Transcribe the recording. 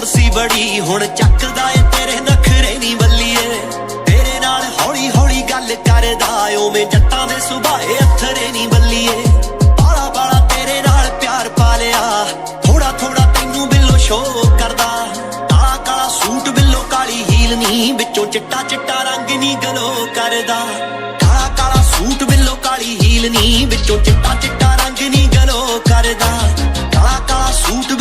ਟੌਰ ਸੀ ਬੜੀ ਹੁਣ ਚੱਕਦਾ ਏ ਤੇਰੇ ਨਖਰੇ ਨੀ ਬੱਲੀਏ ਤੇਰੇ ਨਾਲ ਹੌਲੀ ਹੌਲੀ ਗੱਲ ਕਰਦਾ ਓਵੇਂ ਜੱਟਾਂ ਦੇ ਸੁਭਾਏ ਅਥਰੇ ਨੀ ਬੱਲੀਏ ਬਾਲਾ ਬਾਲਾ ਤੇਰੇ ਨਾਲ ਪਿਆਰ ਪਾ ਲਿਆ ਥੋੜਾ ਥੋੜਾ ਤੈਨੂੰ ਬਿੱਲੋ ਸ਼ੋ ਕਰਦਾ ਕਾਲਾ ਕਾਲਾ ਸੂਟ ਬਿੱਲੋ ਕਾਲੀ ਹੀਲ ਨੀ ਵਿੱਚੋਂ ਚਿੱਟਾ ਚਿੱਟਾ ਰੰਗ ਨੀ ਗਲੋ ਕਰਦਾ ਕਾਲਾ ਕਾਲਾ ਸੂਟ ਬਿੱਲੋ ਕਾਲੀ ਹੀਲ ਨੀ ਵਿੱਚੋਂ ਚਿੱਟਾ ਚਿੱਟਾ ਰੰਗ ਨੀ ਗਲੋ ਕਰਦਾ ਕਾਲਾ ਕਾਲਾ ਸੂਟ